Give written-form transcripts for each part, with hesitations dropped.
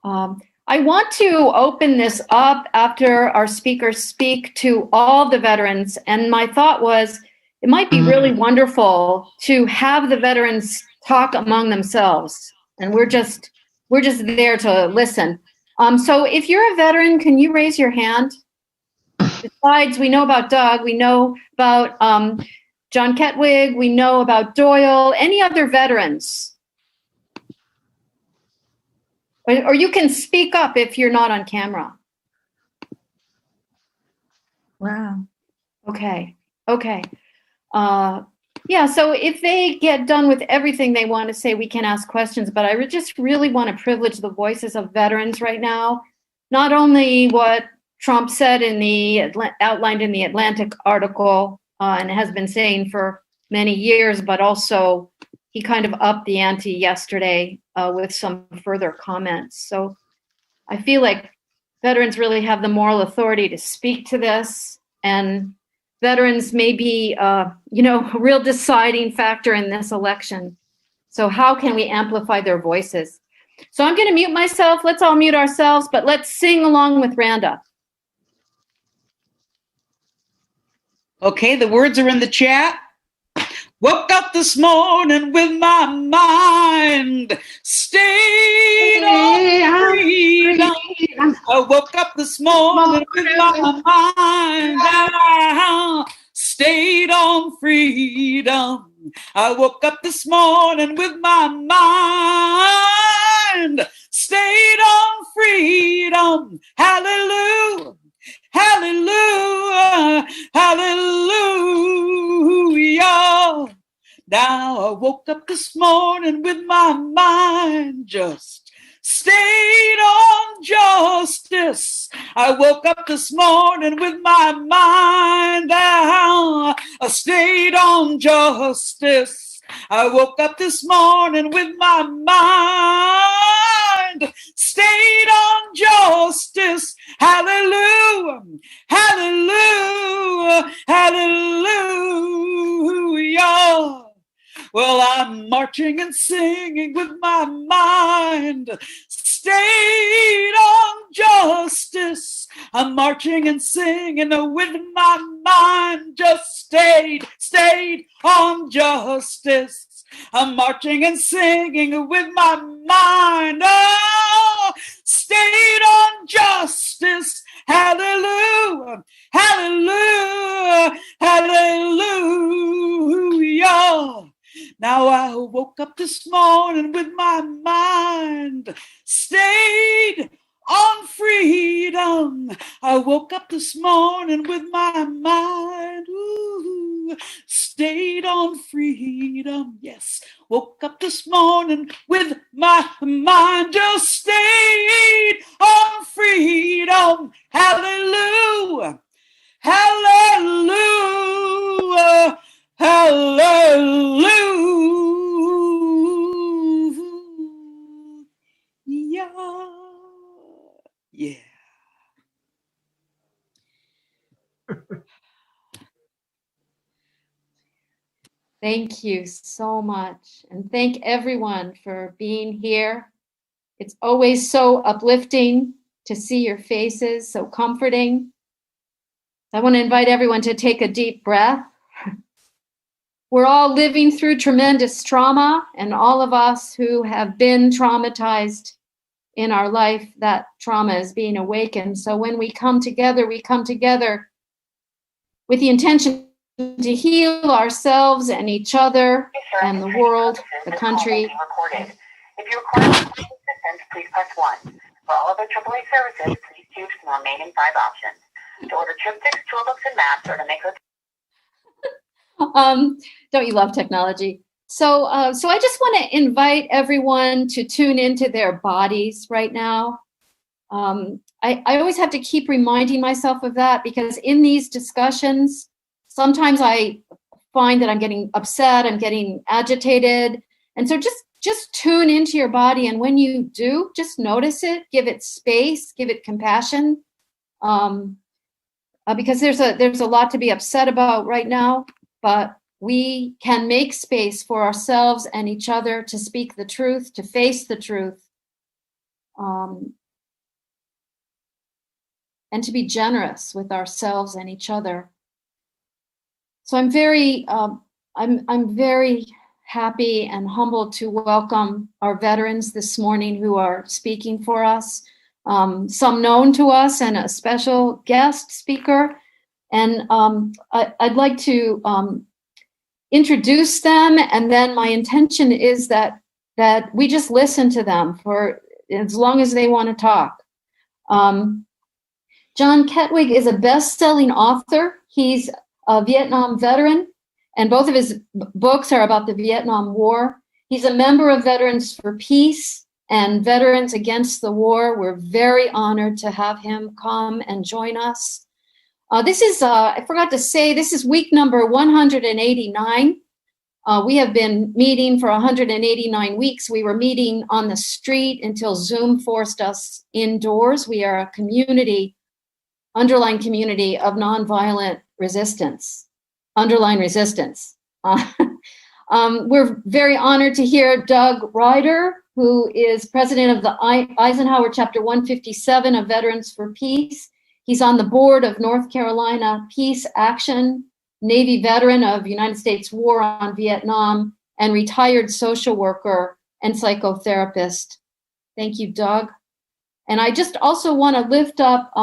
I want to open this up after our speakers speak to all the veterans. And my thought was, it might be really wonderful to have the veterans talk among themselves. And we're just there to listen. So if you're a veteran, can you raise your hand? Besides, we know about Doug, we know about John Ketwig, we know about Doyle. Any other veterans? Or you can speak up if you're not on camera. Wow. Okay. Yeah, so if they get done with everything they want to say, we can ask questions, but I just really want to privilege the voices of veterans right now. Not only what Trump said outlined in the Atlantic article, and has been saying for many years, but also he kind of upped the ante yesterday with some further comments. So I feel like veterans really have the moral authority to speak to this, and veterans may be, a real deciding factor in this election. So how can we amplify their voices? So I'm going to mute myself. Let's all mute ourselves, but let's sing along with Randa. Okay, the words are in the chat. Woke up this morning with my mind stayed on freedom. I woke up this morning with my mind stayed on freedom. I woke up this morning with my mind stayed on freedom. Hallelujah. Hallelujah, hallelujah. Now I woke up this morning with my mind just stayed on justice. I woke up this morning with my mind I stayed on justice. I woke up this morning with my mind stayed on justice. Hallelujah, hallelujah, hallelujah. Well, I'm marching and singing with my mind stayed on justice. I'm marching and singing with my mind just stayed on justice. I'm marching and singing with my mind, stayed on justice. Hallelujah, hallelujah, hallelujah. Now I woke up this morning with my mind stayed on freedom. I woke up this morning with my mind stayed on freedom. Yes, woke up this morning with my mind just stayed on freedom. Hallelujah, hallelujah, hallelujah. Yeah. Thank you so much. And thank everyone for being here. It's always so uplifting to see your faces, so comforting. I want to invite everyone to take a deep breath. We're all living through tremendous trauma, and all of us who have been traumatized in our life, that trauma is being awakened. So when we come together with the intention to heal ourselves and each other and the world, the country. If you require assistance, please press 1. For all other AAA services, please choose from the remaining 5 options. To order triptychs, toolbooks, and maps, or to make don't you love technology? So I just want to invite everyone to tune into their bodies right now. I always have to keep reminding myself of that, because in these discussions, sometimes I find that I'm getting upset, I'm getting agitated. And so just tune into your body. And when you do, just notice it, give it space, give it compassion. Because there's a lot to be upset about right now, but we can make space for ourselves and each other to speak the truth, to face the truth. and to be generous with ourselves and each other. So I'm very happy and humbled to welcome our veterans this morning who are speaking for us, some known to us and a special guest speaker. And I'd like to introduce them, and then my intention is that we just listen to them for as long as they want to talk. John Ketwig is a best-selling author. He's a Vietnam veteran, and both of his books are about the Vietnam War. He's a member of Veterans for Peace and Veterans Against the War. We're very honored to have him come and join us. This is, I forgot to say, this is week number 189. We have been meeting for 189 weeks. We were meeting on the street until Zoom forced us indoors. We are a community, underlying community of nonviolent resistance, underlying resistance. We're very honored to hear Doug Ryder, who is president of the Eisenhower Chapter 157 of Veterans for Peace. He's on the board of North Carolina Peace Action, Navy veteran of United States War on Vietnam, and retired social worker and psychotherapist. Thank you, Doug. And I just also want to lift up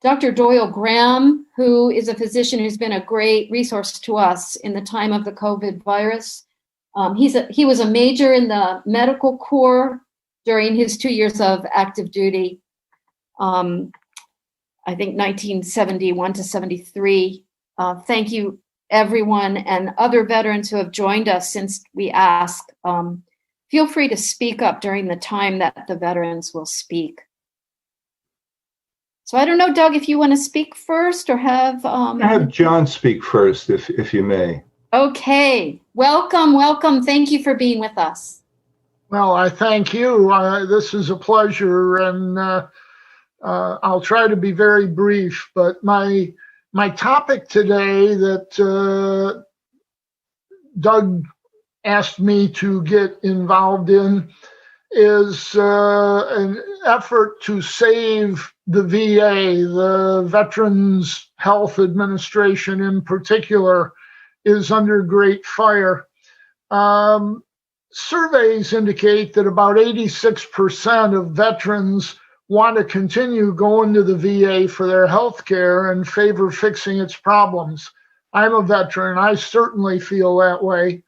Dr. Doyle Graham, who is a physician who's been a great resource to us in the time of the COVID virus. He was a major in the medical corps during his 2 years of active duty, I think 1971 to 73. Thank you, everyone, and other veterans who have joined us since we asked. Feel free to speak up during the time that the veterans will speak. So I don't know, Doug, if you want to speak first or have... Have John speak first, if you may. Okay. Welcome, welcome. Thank you for being with us. Well, I thank you. This is a pleasure, and I'll try to be very brief, but my topic today that Doug asked me to get involved in is an effort to save the VA. The Veterans Health Administration in particular is under great fire. Surveys indicate that about 86% of veterans want to continue going to the VA for their health care and favor fixing its problems. I'm a veteran. I certainly feel that way.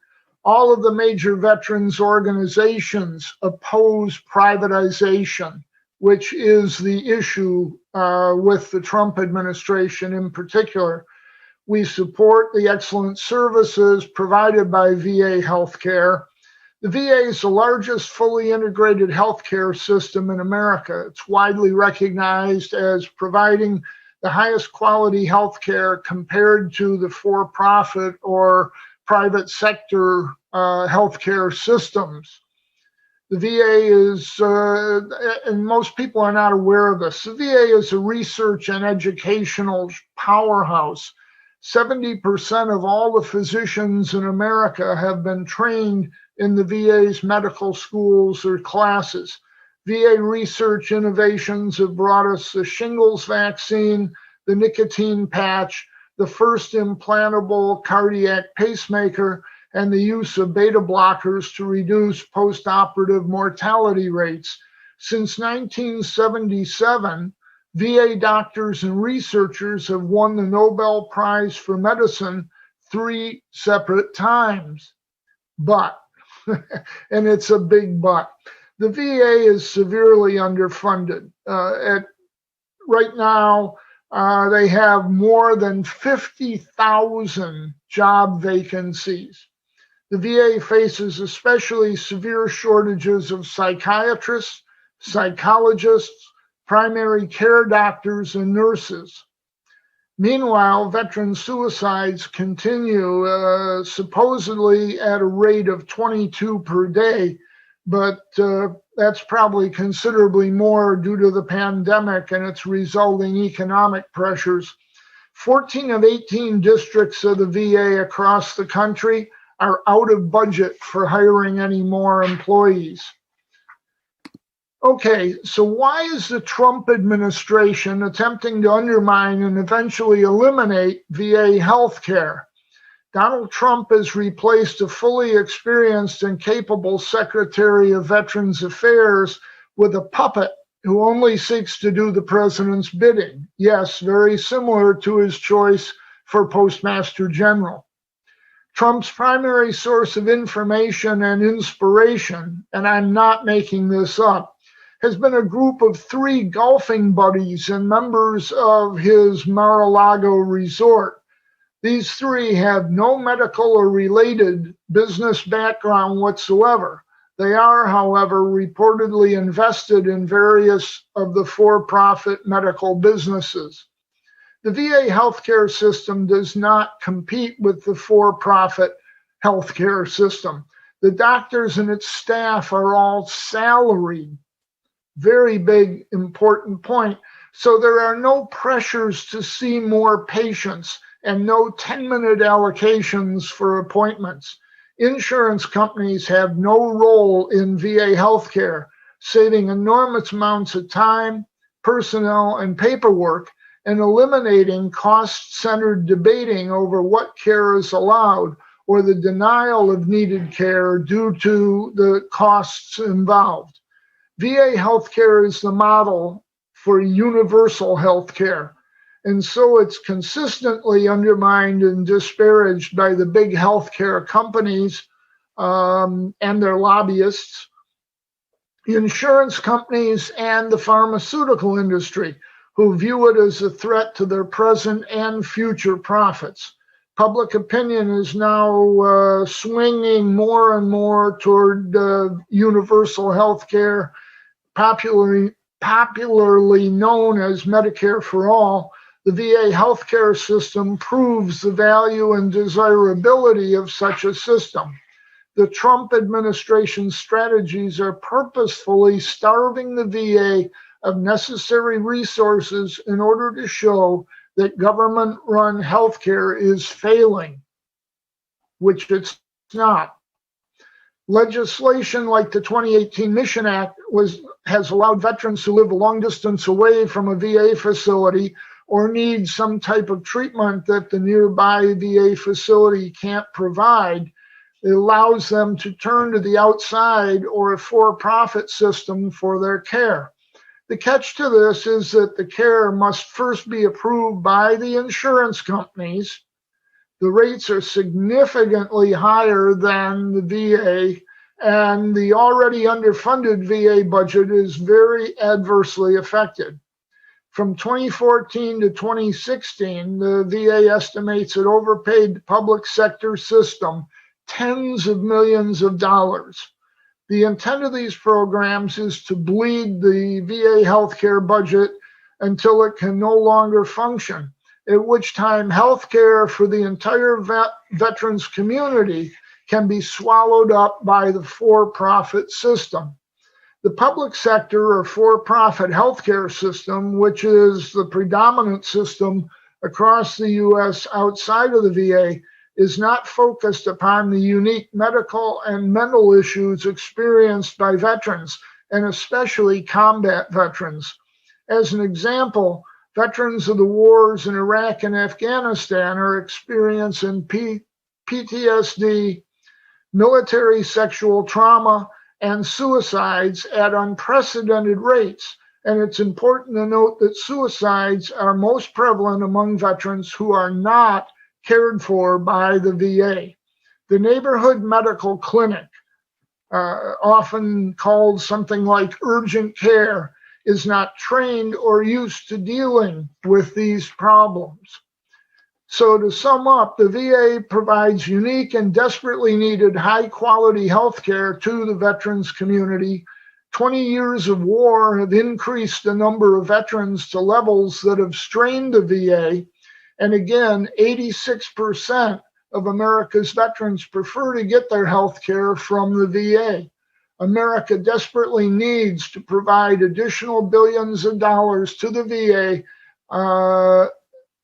All of the major veterans organizations oppose privatization, which is the issue with the Trump administration in particular. We support the excellent services provided by VA healthcare. The VA is the largest fully integrated healthcare system in America. It's widely recognized as providing the highest quality healthcare compared to the for-profit or private sector healthcare systems. The VA is, and most people are not aware of this, the VA is a research and educational powerhouse. 70% of all the physicians in America have been trained in the VA's medical schools or classes. VA research innovations have brought us the shingles vaccine, the nicotine patch, the first implantable cardiac pacemaker, and the use of beta blockers to reduce post-operative mortality rates. Since 1977, VA doctors and researchers have won the Nobel Prize for Medicine 3 separate times. But, and it's a big but, the VA is severely underfunded. Right now, they have more than 50,000 job vacancies. The VA faces especially severe shortages of psychiatrists, psychologists, primary care doctors, and nurses. Meanwhile, veteran suicides continue supposedly at a rate of 22 per day, but that's probably considerably more due to the pandemic and its resulting economic pressures. 14 of 18 districts of the VA across the country are out of budget for hiring any more employees. Okay, so why is the Trump administration attempting to undermine and eventually eliminate VA health care? Donald Trump has replaced a fully experienced and capable Secretary of Veterans Affairs with a puppet who only seeks to do the president's bidding. Yes, very similar to his choice for Postmaster General. Trump's primary source of information and inspiration, and I'm not making this up, has been a group of 3 golfing buddies and members of his Mar-a-Lago resort. These 3 have no medical or related business background whatsoever. They are, however, reportedly invested in various of the for-profit medical businesses. The VA healthcare system does not compete with the for-profit healthcare system. The doctors and its staff are all salaried. Very big, important point. So there are no pressures to see more patients and no 10-minute allocations for appointments. Insurance companies have no role in VA healthcare, saving enormous amounts of time, personnel, and paperwork, and eliminating cost-centered debating over what care is allowed or the denial of needed care due to the costs involved. VA healthcare is the model for universal healthcare, and so it's consistently undermined and disparaged by the big healthcare companies and their lobbyists, insurance companies, and the pharmaceutical industry, who view it as a threat to their present and future profits. Public opinion is now swinging more and more toward universal health care, popularly known as Medicare for All. The VA healthcare system proves the value and desirability of such a system. The Trump administration's strategies are purposefully starving the VA of necessary resources in order to show that government-run healthcare is failing, which it's not. Legislation like the 2018 Mission Act has allowed veterans who live a long distance away from a VA facility or need some type of treatment that the nearby VA facility can't provide. It allows them to turn to the outside or a for-profit system for their care. The catch to this is that the care must first be approved by the insurance companies. The rates are significantly higher than the VA, and the already underfunded VA budget is very adversely affected. From 2014 to 2016, the VA estimates it overpaid the public sector system tens of millions of dollars. The intent of these programs is to bleed the VA healthcare budget until it can no longer function, at which time healthcare for the entire veterans community can be swallowed up by the for-profit system. The public sector or for-profit healthcare system, which is the predominant system across the U.S. outside of the VA, is not focused upon the unique medical and mental issues experienced by veterans, and especially combat veterans. As an example, veterans of the wars in Iraq and Afghanistan are experiencing PTSD, military sexual trauma, and suicides at unprecedented rates. And it's important to note that suicides are most prevalent among veterans who are not cared for by the VA. The neighborhood medical clinic, often called something like urgent care, is not trained or used to dealing with these problems. So to sum up, the VA provides unique and desperately needed high-quality health care to the veterans community. 20 years of war have increased the number of veterans to levels that have strained the VA. And again, 86% of America's veterans prefer to get their health care from the VA. America desperately needs to provide additional billions of dollars to the VA,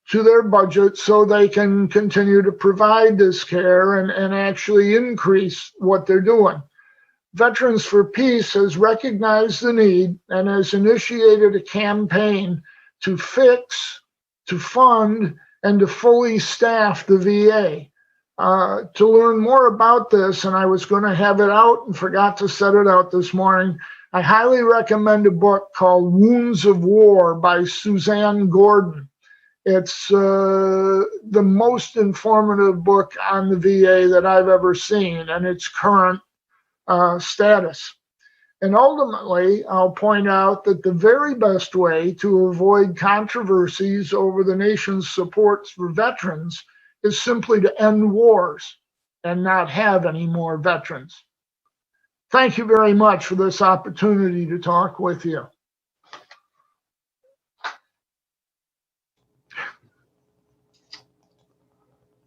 to their budget, so they can continue to provide this care and actually increase what they're doing. Veterans for Peace has recognized the need and has initiated a campaign to fix, to fund, and to fully staff the VA. To learn more about this, and I was going to have it out and forgot to set it out this morning, I highly recommend a book called Wounds of War by Suzanne Gordon. It's the most informative book on the VA that I've ever seen and its current status. And ultimately, I'll point out that the very best way to avoid controversies over the nation's support for veterans is simply to end wars and not have any more veterans. Thank you very much for this opportunity to talk with you.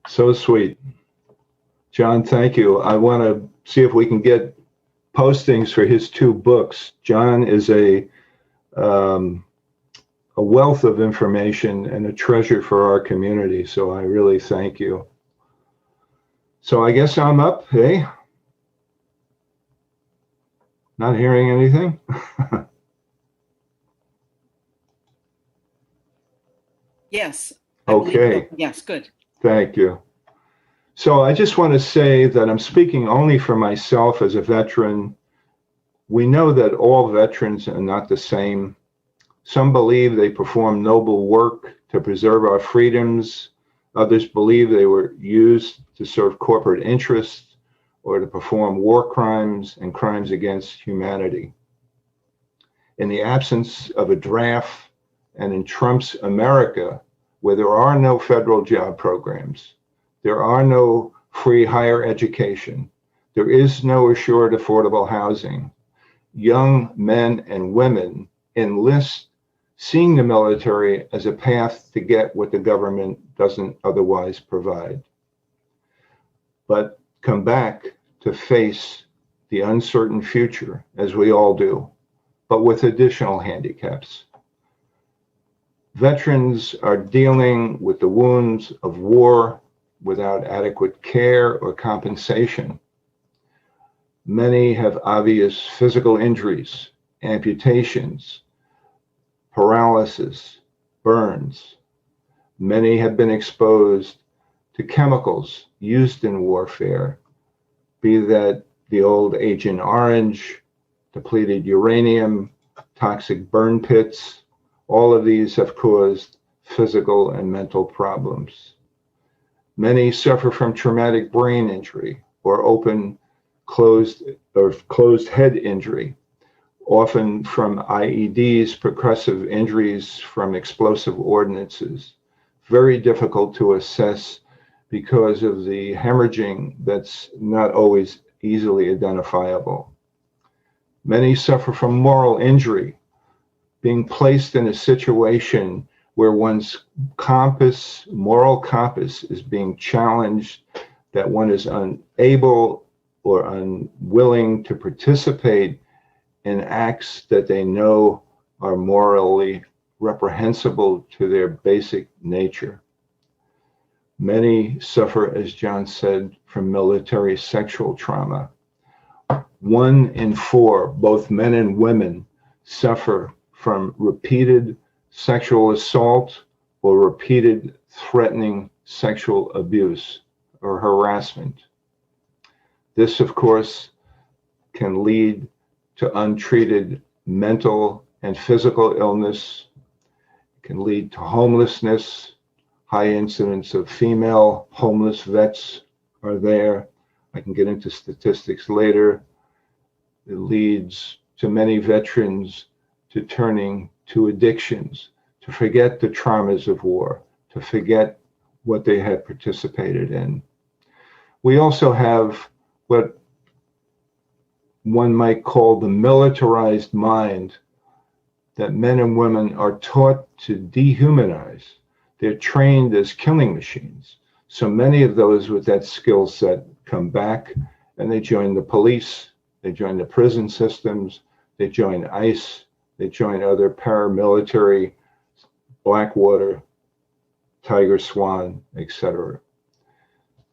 So sweet. John, thank you. I want to see if we can get postings for his 2 books. John is a wealth of information and a treasure for our community, so I really thank you. So I guess I'm up, hey? Not hearing anything? Yes. Okay. So. Yes, good. Thank you. So I just want to say that I'm speaking only for myself as a veteran. We know that all veterans are not the same. Some believe they perform noble work to preserve our freedoms. Others believe they were used to serve corporate interests or to perform war crimes and crimes against humanity. In the absence of a draft and in Trump's America, where there are no federal job programs, there are no free higher education, there is no assured affordable housing, young men and women enlist, seeing the military as a path to get what the government doesn't otherwise provide. But come back to face the uncertain future, as we all do, but with additional handicaps. Veterans are dealing with the wounds of war without adequate care or compensation. Many have obvious physical injuries, amputations, paralysis, burns. Many have been exposed to chemicals used in warfare, be that the old Agent Orange, depleted uranium, toxic burn pits. All of these have caused physical and mental problems. Many suffer from traumatic brain injury or closed head injury, often from IEDs, percussive injuries from explosive ordinances. Very difficult to assess because of the hemorrhaging that's not always easily identifiable. Many suffer from moral injury, being placed in a situation where one's moral compass is being challenged, that one is unable or unwilling to participate in acts that they know are morally reprehensible to their basic nature. Many suffer, as John said, from military sexual trauma. 1 in 4, both men and women, suffer from repeated sexual assault or repeated threatening sexual abuse or harassment. This, of course, can lead to untreated mental and physical illness, can lead to homelessness. High incidence of female homeless vets are there. I can get into statistics later. It leads to many veterans to turning to addictions, to forget the traumas of war, to forget what they had participated in. We also have what one might call the militarized mind, that men and women are taught to dehumanize. They're trained as killing machines. So many of those with that skill set come back and they join the police, they join the prison systems, they join ICE, they join other paramilitary, Blackwater, Tiger Swan, etc.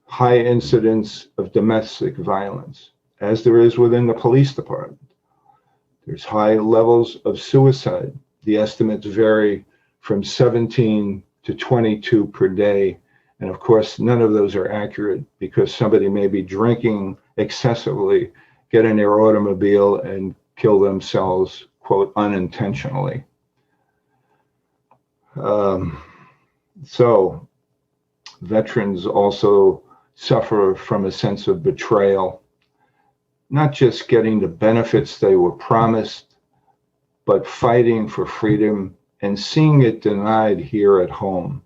High incidence of domestic violence. as there is within the police department. There's high levels of suicide. The estimates vary from 17 to 22 per day. And of course, none of those are accurate because somebody may be drinking excessively, get in their automobile and kill themselves, quote, unintentionally. So veterans also suffer from a sense of betrayal, not just getting the benefits they were promised, but fighting for freedom and seeing it denied here at home.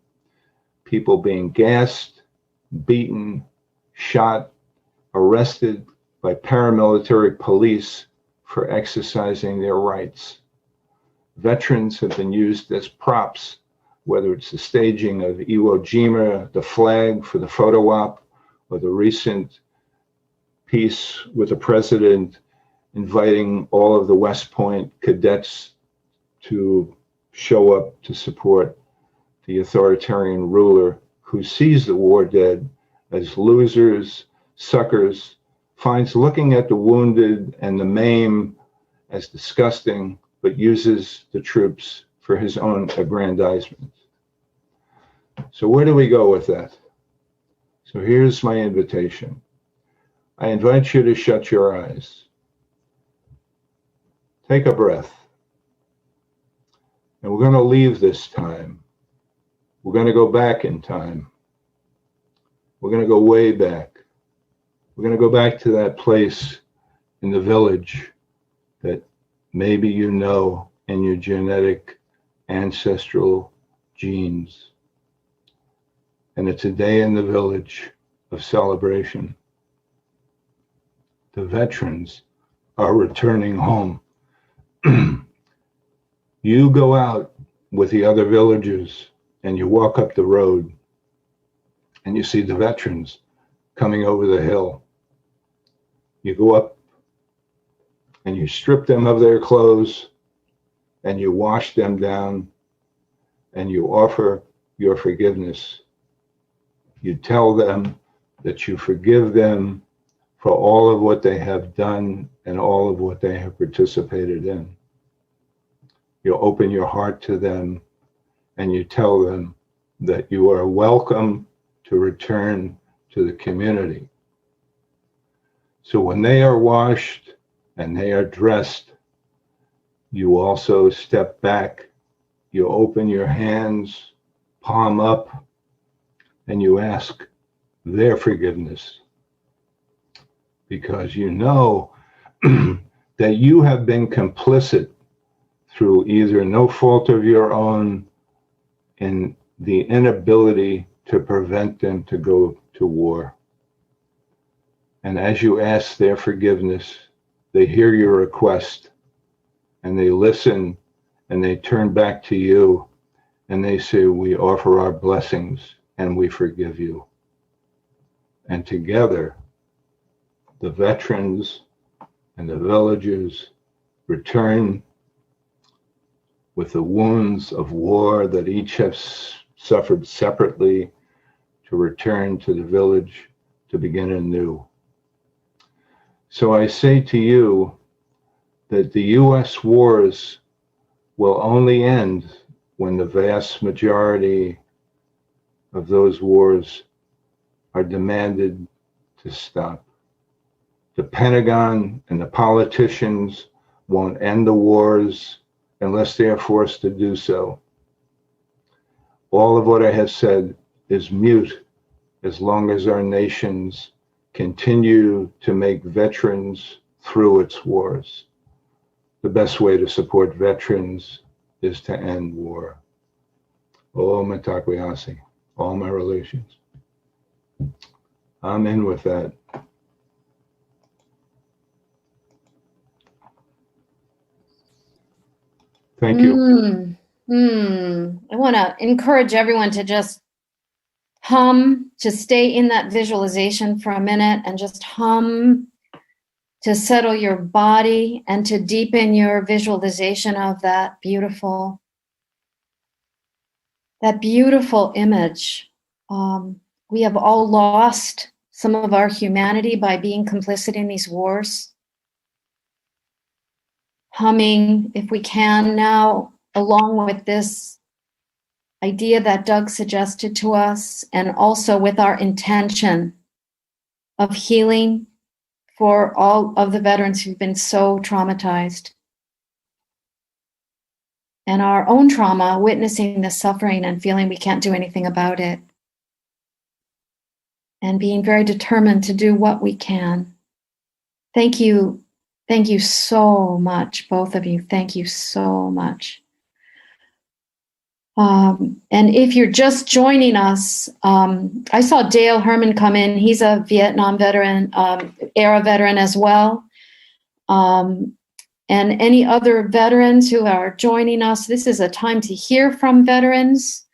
People being gassed, beaten, shot, arrested by paramilitary police for exercising their rights. Veterans have been used as props, whether it's the staging of Iwo Jima, the flag for the photo op, or the recent piece with the president inviting all of the West Point cadets to show up to support the authoritarian ruler who sees the war dead as losers, suckers, finds looking at the wounded and the maimed as disgusting, but uses the troops for his own aggrandizement. So where do we go with that? So here's my invitation. I invite you to shut your eyes. Take a breath. And we're going to leave this time. We're going to go back in time. We're going to go way back. We're going to go back to that place in the village that maybe you know in your genetic ancestral genes. And it's a day in the village of celebration. The veterans are returning home. You go out with the other villagers and you walk up the road and you see the veterans coming over the hill. You go up and you strip them of their clothes and you wash them down and you offer your forgiveness. You tell them that you forgive them for all of what they have done and all of what they have participated in. You open your heart to them and you tell them that you are welcome to return to the community. So when they are washed and they are dressed, you also step back, you open your hands, palm up, and you ask their forgiveness. Because you know that you have been complicit through either no fault of your own in the inability to prevent them to go to war. And as you ask their forgiveness, they hear your request and they listen and they turn back to you and they say, we offer our blessings and we forgive you. And together, the veterans and the villagers return with the wounds of war that each have suffered separately to return to the village to begin anew. So I say to you that the U.S. wars will only end when the vast majority of those wars are demanded to stop. The Pentagon and the politicians won't end the wars unless they are forced to do so. All of what I have said is mute as long as our nations continue to make veterans through its wars. The best way to support veterans is to end war. Oh, Mitakwihasi, all my relations. I'm in with that. Thank you. I want to encourage everyone to just hum, to stay in that visualization for a minute and just hum, to settle your body and to deepen your visualization of that beautiful image. We have all lost some of our humanity by being complicit in these wars. Humming, if we can now, along with this idea that Doug suggested to us, and also with our intention of healing for all of the veterans who've been so traumatized. And our own trauma, witnessing the suffering and feeling we can't do anything about it. And being very determined to do what we can. Thank you. Thank you so much, both of you. Thank you so much. And if you're just joining us, I saw Dale Herman come in. He's a Vietnam veteran, era veteran as well. And any other veterans who are joining us, this is a time to hear from veterans.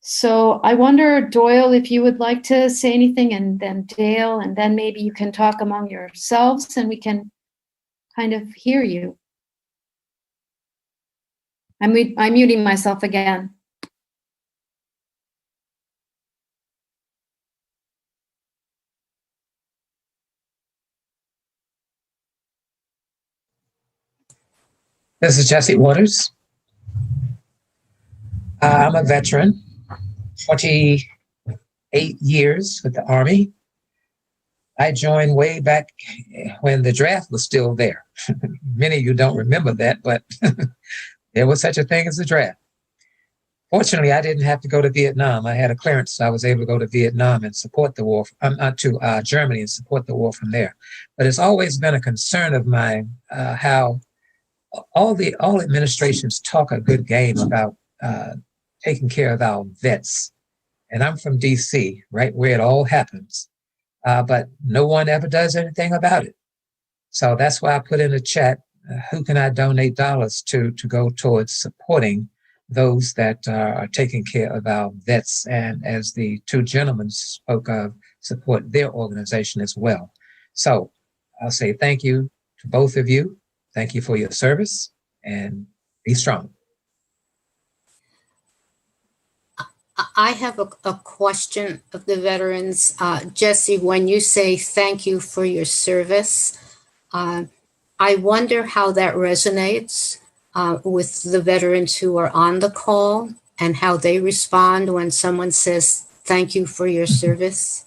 So I wonder, Doyle, if you would like to say anything, and then Dale, and then maybe you can talk among yourselves and we can kind of hear you. I'm muting myself again. This is Jesse Waters. I'm a veteran, 28 years with the Army. I joined way back when the draft was still there. Many of you don't remember that, but there was such a thing as a draft. Fortunately, I didn't have to go to Vietnam. I had a clearance, so I was able to go to Vietnam and support the war, to Germany and support the war from there. But it's always been a concern of mine how all administrations talk a good game about taking care of our vets. And I'm from DC, right where it all happens. But no one ever does anything about it. So that's why I put in the chat, who can I donate dollars to go towards supporting those that are taking care of our vets, and as the two gentlemen spoke of, support their organization as well. So I'll say thank you to both of you. Thank you for your service, and be strong. I have a question of the veterans. Jesse, when you say thank you for your service, I wonder how that resonates with the veterans who are on the call and how they respond when someone says thank you for your service.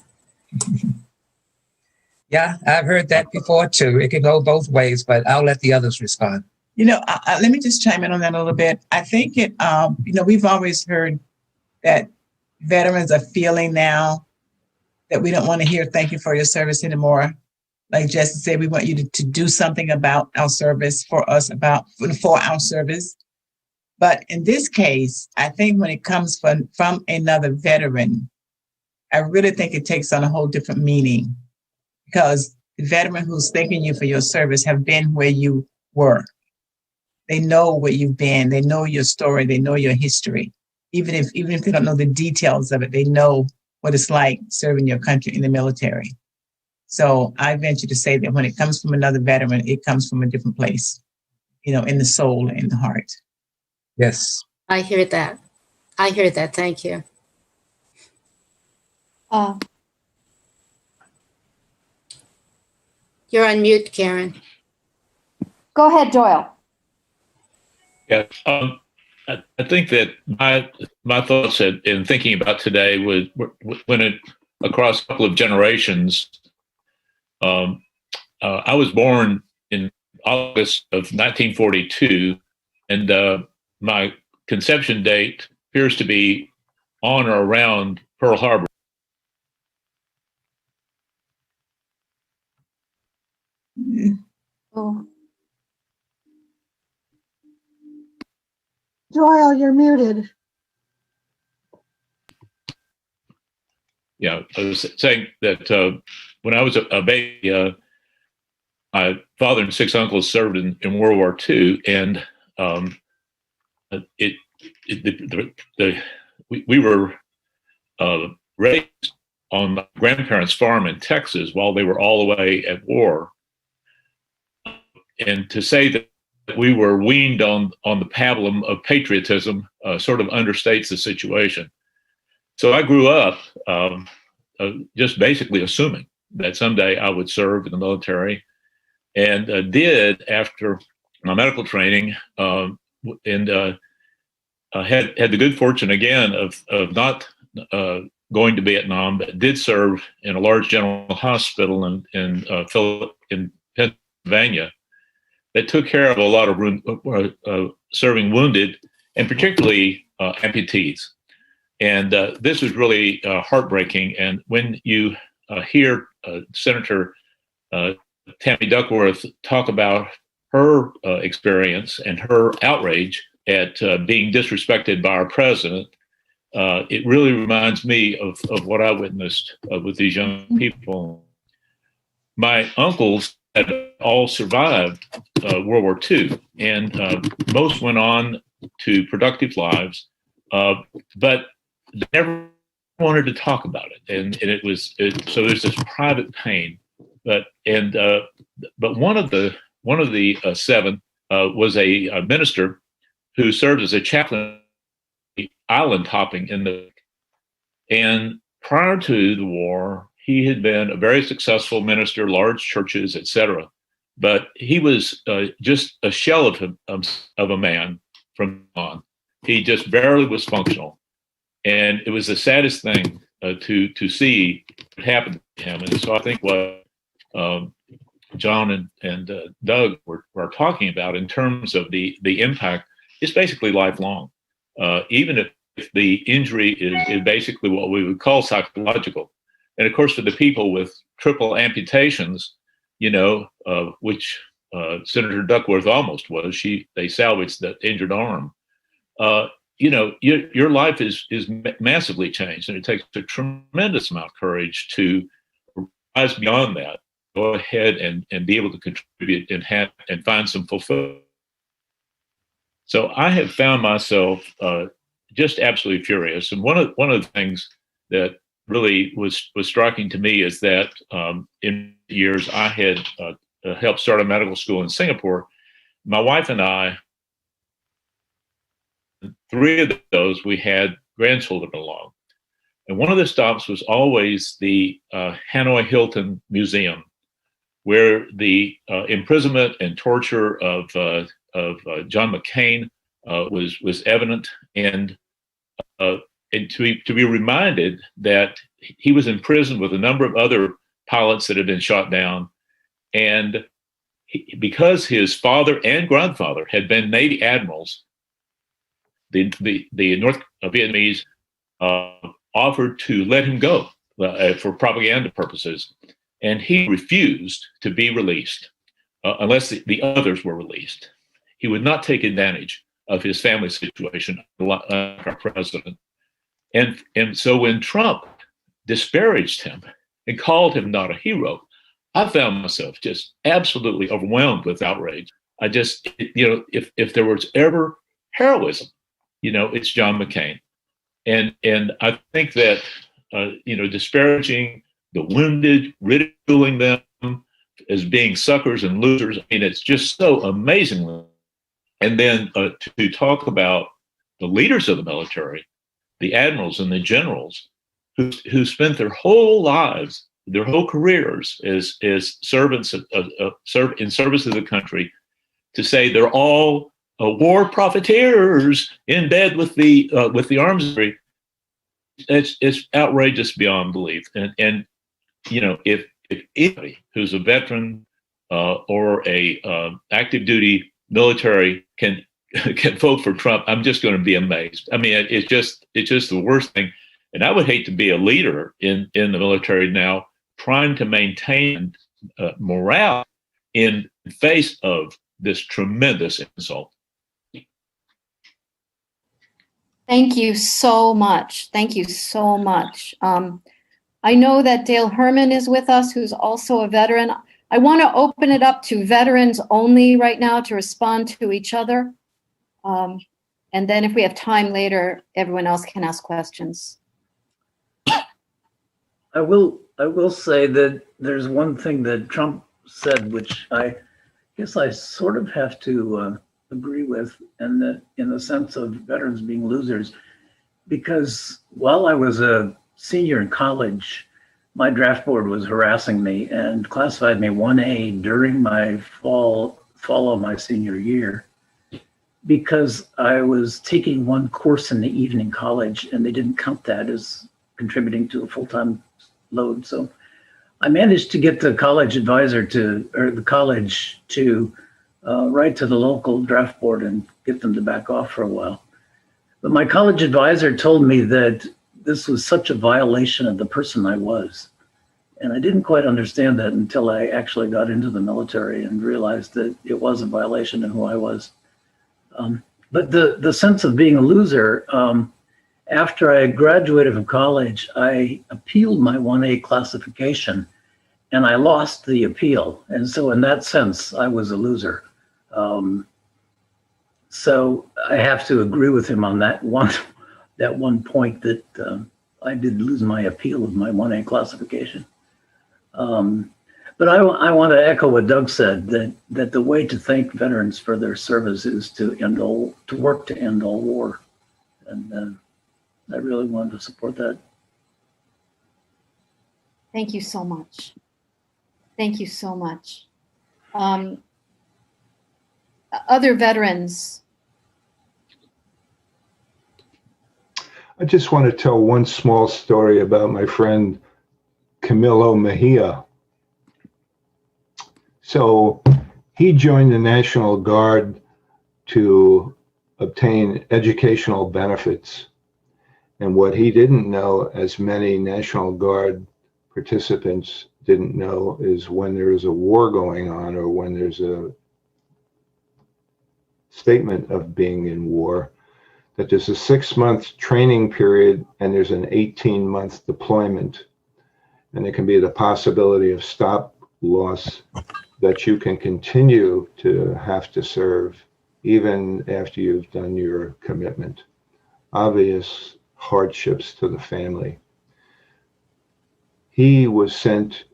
Yeah, I've heard that before too. It can go both ways, but I'll let the others respond. Let me just chime in on that a little bit. I think we've always heard that veterans are feeling now that we don't want to hear thank you for your service anymore. Like Jesse said, we want you to do something about our service, for our service. But in this case, I think when it comes from another veteran, I really think it takes on a whole different meaning, because the veteran who's thanking you for your service have been where you were. They know where you've been. They know your story. They know your history. Even if they don't know the details of it, they know what it's like serving your country in the military. So I venture to say that when it comes from another veteran, it comes from a different place, in the soul and the heart. Yes. I hear that. Thank you. You're on mute, Karen. Go ahead, Doyle. Yeah, I think that my thoughts in thinking about today was when across a couple of generations. I was born in August of 1942, and my conception date appears to be on or around Pearl Harbor. Oh. Doyle, you're muted. Yeah, I was saying that when I was a baby, my father and 6 uncles served in World War II, and we were raised on my grandparents' farm in Texas while they were all away at war. And to say that we were weaned on the pablum of patriotism sort of understates the situation. So I grew up just basically assuming that someday I would serve in the military, and did after my medical training, and had the good fortune again of not going to Vietnam, but did serve in a large general hospital in Pennsylvania that took care of a lot of serving wounded, and particularly amputees. And this was really heartbreaking. And when you hear Senator Tammy Duckworth talk about her experience and her outrage at being disrespected by our president, it really reminds me of what I witnessed with these young people. My uncles had all survived World War II, and most went on to productive lives, but they never wanted to talk about it. And so there's this private pain. But one of the seven was a minister who served as a chaplain island hopping and prior to the war, he had been a very successful minister, large churches, etc. But he was just a shell of a man from on. He just barely was functional, and it was the saddest thing to see happen to him. And so I think what John and Doug were talking about in terms of the impact is basically lifelong. Even if the injury is basically what we would call psychological. And of course, for the people with triple amputations, which Senator Duckworth almost was, they salvaged that injured arm. Your life is massively changed, and it takes a tremendous amount of courage to rise beyond that, go ahead and be able to contribute and find some fulfillment. So I have found myself just absolutely furious. And one of the things that really was striking to me is that in years I had helped start a medical school in Singapore. My wife and I, 3 of those, we had grandchildren along. And one of the stops was always the Hanoi Hilton Museum, where the imprisonment and torture of John McCain was evident, and to be reminded that he was in prison with a number of other pilots that had been shot down, and because his father and grandfather had been Navy admirals, the North Vietnamese offered to let him go for propaganda purposes, and he refused to be released unless the others were released. He would not take advantage of his family situation like our president. And so when Trump disparaged him and called him not a hero, I found myself just absolutely overwhelmed with outrage. I just, if there was ever heroism, it's John McCain. And I think that, disparaging the wounded, ridiculing them as being suckers and losers, it's just so amazing. And then to talk about the leaders of the military, the admirals and the generals who spent their whole lives, their whole careers as servants in service of the country, to say they're all war profiteers in bed with the arms industry. It's outrageous beyond belief. And if anybody who's a veteran or a active duty military can vote for Trump, I'm just going to be amazed. It's just the worst thing. And I would hate to be a leader in the military now, trying to maintain morale in face of this tremendous insult. Thank you so much. Thank you so much. I know that Dale Herman is with us, who's also a veteran. I want to open it up to veterans only right now to respond to each other. And then if we have time later, everyone else can ask questions. I will say that there's one thing that Trump said, which I guess I sort of have to agree with, and that in the sense of veterans being losers, because while I was a senior in college, my draft board was harassing me and classified me 1A during my fall of my senior year because I was taking one course in the evening college and they didn't count that as contributing to a full-time load. So I managed to get the college advisor to write to the local draft board and get them to back off for a while. But my college advisor told me that this was such a violation of the person I was. And I didn't quite understand that until I actually got into the military and realized that it was a violation of who I was. But the sense of being a loser, after I graduated from college, I appealed my 1A classification and I lost the appeal. And so in that sense, I was a loser. So I have to agree with him on that one point that I did lose my appeal of my 1A classification. But I want to echo what Doug said, that the way to thank veterans for their service is to work to end all war. And I really wanted to support that. Thank you so much. Thank you so much. Other veterans. I just want to tell one small story about my friend Camilo Mejia. So he joined the National Guard to obtain educational benefits. And what he didn't know, as many National Guard participants didn't know, is when there is a war going on or when there's a statement of being in war, that there's a 6-month training period and there's an 18-month deployment. And there can be the possibility of stop loss, that you can continue to have to serve even after you've done your commitment. Obvious hardships to the family. He was sent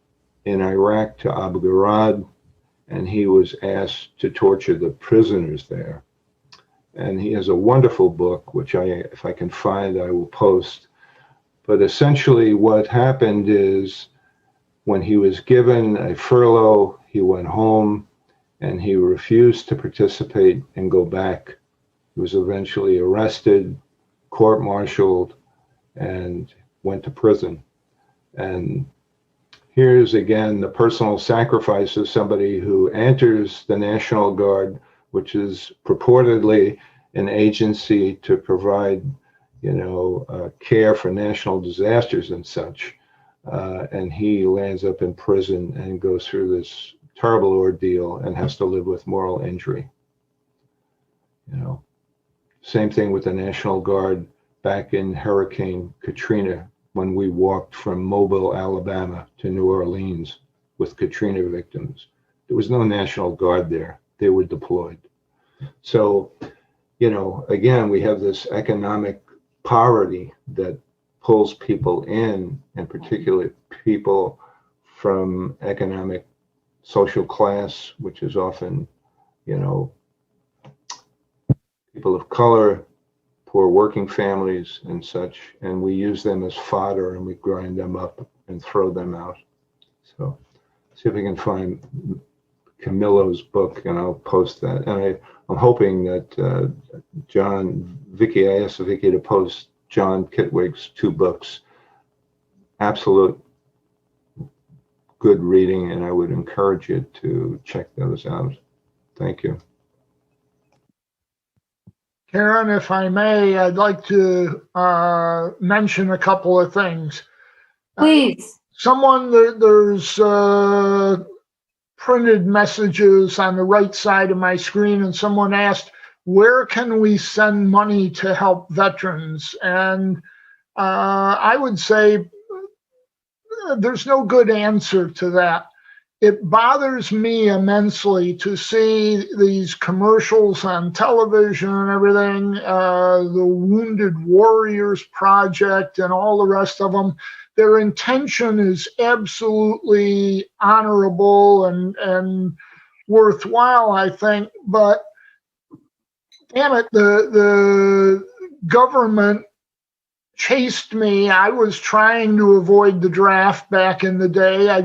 in Iraq to Abu Ghraib, and he was asked to torture the prisoners there. And he has a wonderful book, which if I can find, I will post. But essentially what happened is when he was given a furlough, he went home and he refused to participate and go back. He was eventually arrested, court-martialed, and went to prison. And here's again the personal sacrifice of somebody who enters the National Guard, which is purportedly an agency to provide, care for national disasters and such. And he lands up in prison and goes through this terrible ordeal and has to live with moral injury. Same thing with the National Guard back in Hurricane Katrina, when we walked from Mobile, Alabama to New Orleans with Katrina victims. There was no National Guard there. They were deployed. So, again, we have this economic poverty that pulls people in, and particularly people from economic social class, which is often, people of color, poor working families and such, and we use them as fodder and we grind them up and throw them out. So see if we can find Camilo's book and I'll post that. And I'm hoping that Vicky, I asked Vicky to post John Kitwig's 2 books. Absolute good reading, and I would encourage you to check those out. Thank you. Karen, if I may, I'd like to mention a couple of things. Please. There's printed messages on the right side of my screen, and someone asked, where can we send money to help veterans? And I would say there's no good answer to that. It bothers me immensely to see these commercials on television and everything, the Wounded Warriors Project and all the rest of them. Their intention is absolutely honorable and worthwhile, I think, but damn it, the government chased me. I was trying to avoid the draft back in the day. I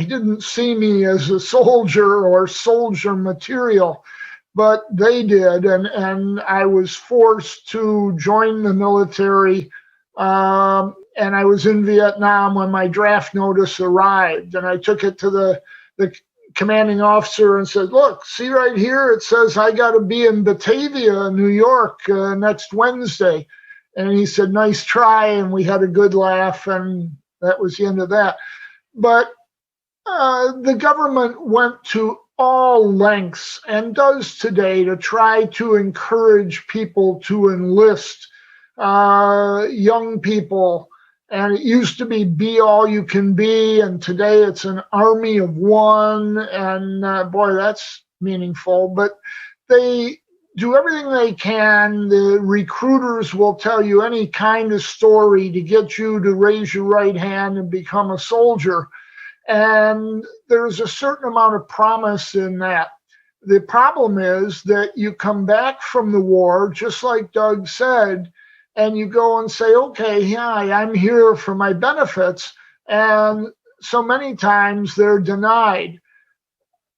didn't see me as a soldier or soldier material, but they did. And I was forced to join the military. And I was in Vietnam when my draft notice arrived. And I took it to the commanding officer and said, look, see right here, it says I got to be in Batavia, New York, next Wednesday. And he said, nice try. And we had a good laugh. And that was the end of that. But the government went to all lengths and does today to try to encourage people to enlist young people. And it used to be all you can be, and today it's an army of one, and boy, that's meaningful. But they do everything they can. The recruiters will tell you any kind of story to get you to raise your right hand and become a soldier. And there's a certain amount of promise in that. The problem is that you come back from the war, just like Doug said, and you go and say, okay, hi, I'm here for my benefits. And so many times they're denied.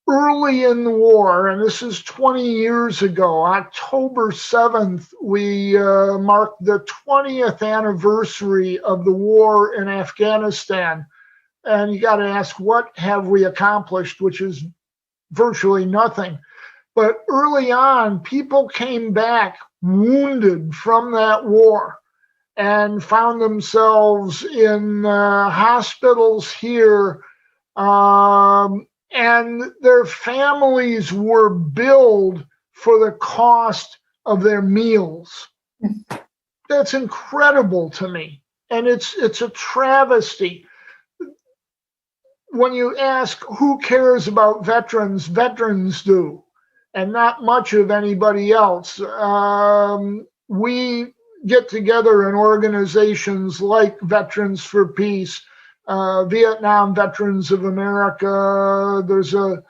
Early in the war, and this is 20 years ago, October 7th, we marked the 20th anniversary of the war in Afghanistan. And you got to ask, what have we accomplished, which is virtually nothing. But early on, people came back wounded from that war and found themselves in hospitals here, and their families were billed for the cost of their meals. That's incredible to me, and it's a travesty. When you ask who cares about veterans, veterans do, and not much of anybody else. We get together in organizations like Veterans for Peace, Vietnam Veterans of America. There's a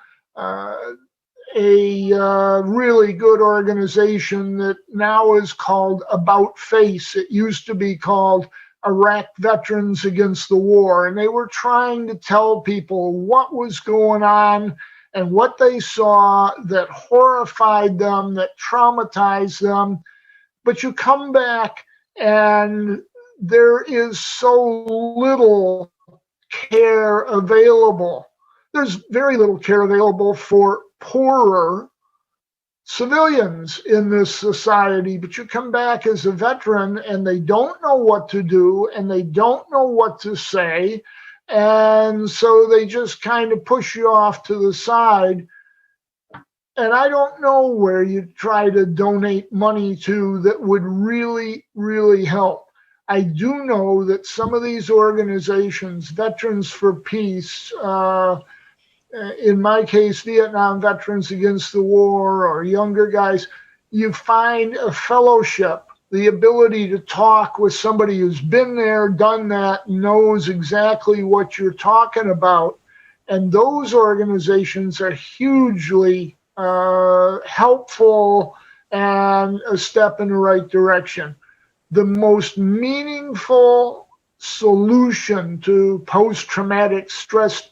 really good organization that now is called About Face. It used to be called Iraq Veterans Against the War, and they were trying to tell people what was going on and what they saw that horrified them, that traumatized them. But you come back and there is so little care available. There's very little care available for poorer civilians in this society, but you come back as a veteran and they don't know what to do and they don't know what to say, and so they just kind of push you off to the side. And I don't know where you try to donate money to that would really, really help. I do know that some of these organizations, Veterans for Peace, in my case, Vietnam Veterans Against the War, or younger guys, you find a fellowship, the ability to talk with somebody who's been there, done that, knows exactly what you're talking about. And those organizations are hugely helpful and a step in the right direction. The most meaningful solution to post-traumatic stress,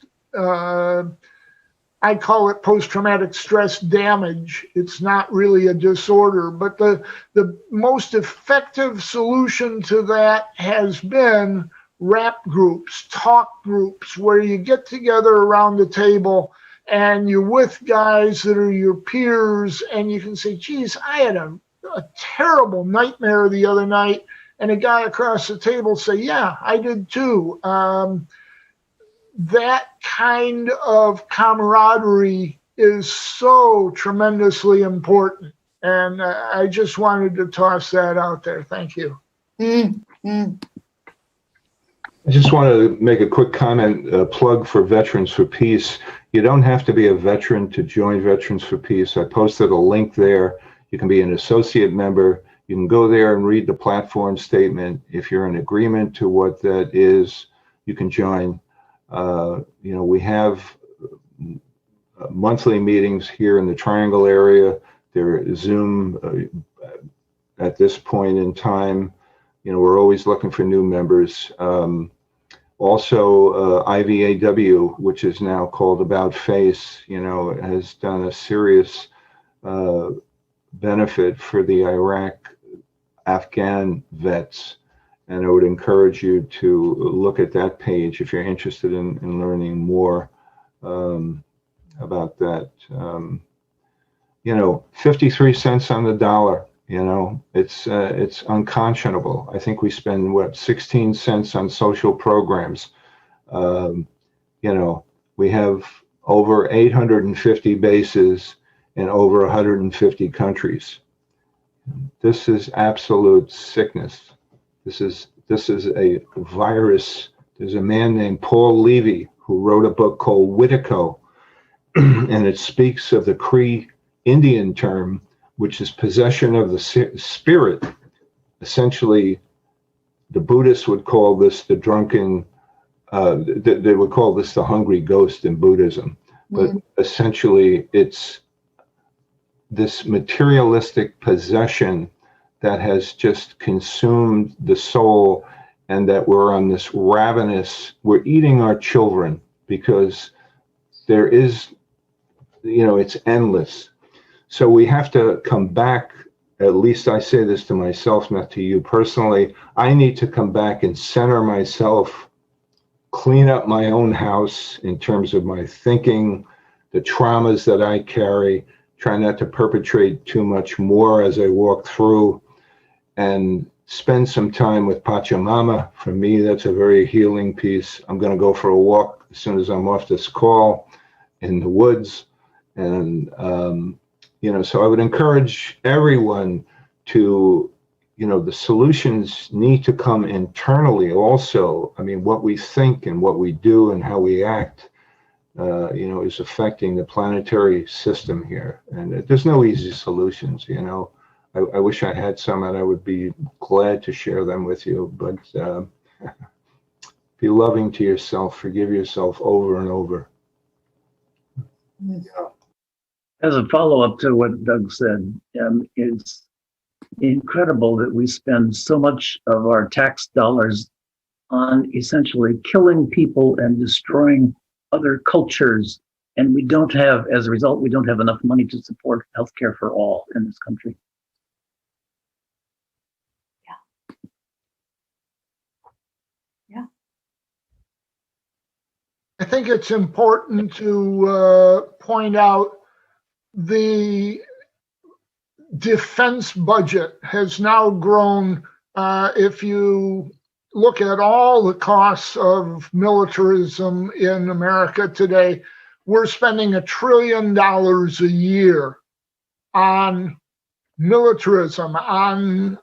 I call it post-traumatic stress damage. It's not really a disorder, but the most effective solution to that has been rap groups, talk groups, where you get together around the table and you're with guys that are your peers, and you can say, geez, I had a terrible nightmare the other night, and a guy across the table say, yeah, I did too. That kind of camaraderie is so tremendously important. And I just wanted to toss that out there. Thank you. I just wanted to make a quick comment, a plug for Veterans for Peace. You don't have to be a veteran to join Veterans for Peace. I posted a link there. You can be an associate member. You can go there and read the platform statement. If you're in agreement to what that is, you can join. We have monthly meetings here in the Triangle area. There is Zoom at this point in time. we're always looking for new members. Also, IVAW, which is now called About Face, has done a serious benefit for the Afghan vets. And I would encourage you to look at that page if you're interested in learning more about that. 53 cents on the dollar, it's unconscionable. I think we spend 16 cents on social programs. We have over 850 bases in over 150 countries. This is absolute sickness. This is a virus. There's a man named Paul Levy who wrote a book called Witico, and it speaks of the Cree Indian term, which is possession of the spirit. Essentially, the Buddhists would call this the drunken, they would call this the hungry ghost in Buddhism. But essentially, it's this materialistic possession that has just consumed the soul, and that we're on this we're eating our children, because there is, it's endless. So we have to come back, at least I say this to myself, not to you personally. I need to come back and center myself, clean up my own house in terms of my thinking, the traumas that I carry, try not to perpetrate too much more as I walk through, and spend some time with Pachamama. For me, that's a very healing piece. I'm going to go for a walk as soon as I'm off this call in the woods. And, so I would encourage everyone to, the solutions need to come internally also. I mean, what we think and what we do and how we act, is affecting the planetary system here. And there's no easy solutions, I wish I had some, and I would be glad to share them with you. But be loving to yourself, forgive yourself over and over. As a follow-up to what Doug said, it's incredible that we spend so much of our tax dollars on essentially killing people and destroying other cultures, and we don't have, as a result, we don't have enough money to support healthcare for all in this country. I think it's important to point out the defense budget has now grown. If you look at all the costs of militarism in America today, we're spending $1 trillion a year on militarism, on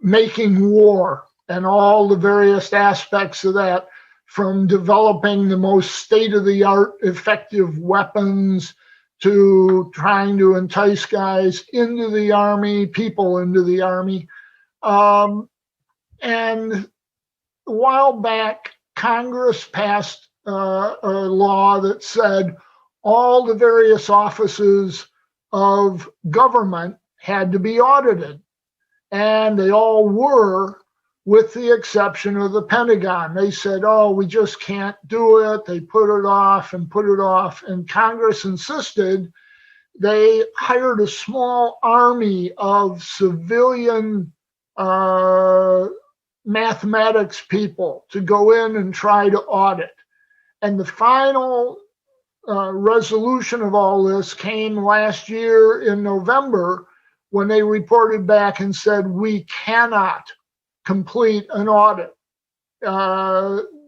making war, and all the various aspects of that, from developing the most state-of-the-art effective weapons to trying to entice guys into the Army, people into the Army. And a while back, Congress passed a law that said all the various offices of government had to be audited. And they all were, with the exception of the Pentagon. They said, oh, we just can't do it. They put it off and put it off. And Congress insisted. They hired a small army of civilian mathematics people to go in and try to audit. And the final resolution of all this came last year in November, when they reported back and said, we cannot complete an audit.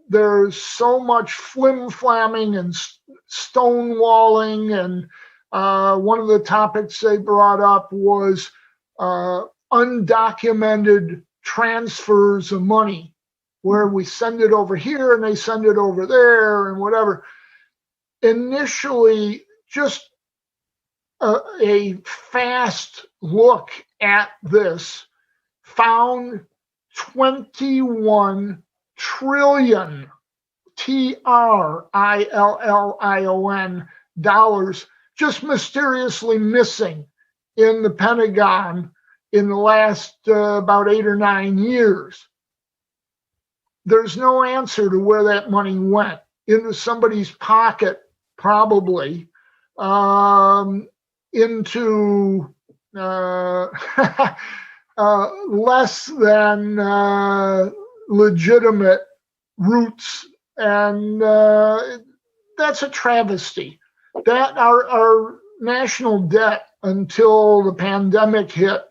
There's so much flim-flamming and stonewalling, and one of the topics they brought up was undocumented transfers of money, where we send it over here and they send it over there and whatever. Initially, just a fast look at this found 21 trillion, TRILLION dollars just mysteriously missing in the Pentagon in the last about 8 or 9 years. There's no answer to where that money went. Into somebody's pocket, probably, into less than legitimate routes, and that's a travesty. That our national debt until the pandemic hit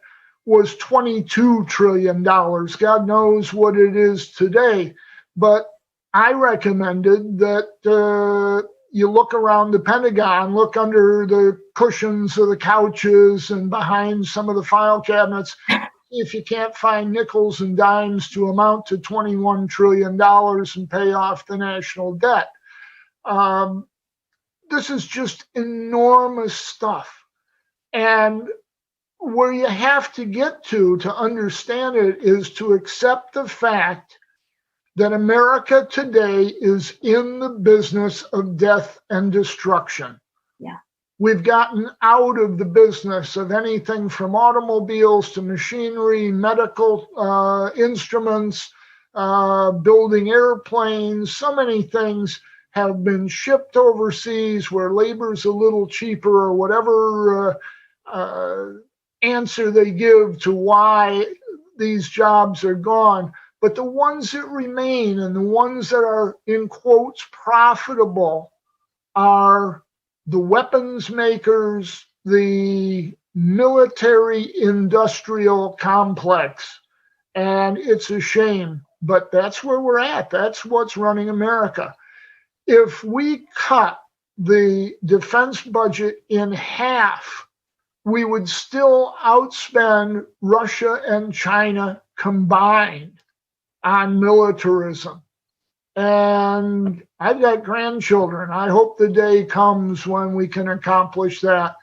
was $22 trillion. God knows what it is today. But I recommended that you look around the Pentagon, look under the cushions of the couches and behind some of the file cabinets, if you can't find nickels and dimes to amount to $21 trillion and pay off the national debt. This is just enormous stuff. And where you have to get to understand it is to accept the fact that America today is in the business of death and destruction. Yeah. We've gotten out of the business of anything from automobiles to machinery, medical instruments, building airplanes. So many things have been shipped overseas where labor's a little cheaper, or whatever answer they give to why these jobs are gone. But the ones that remain and the ones that are, in quotes, profitable are the weapons makers, the military industrial complex. And it's a shame, but that's where we're at. That's what's running America. If we cut the defense budget in half, we would still outspend Russia and China combined on militarism. And I've got grandchildren. I hope the day comes when we can accomplish that.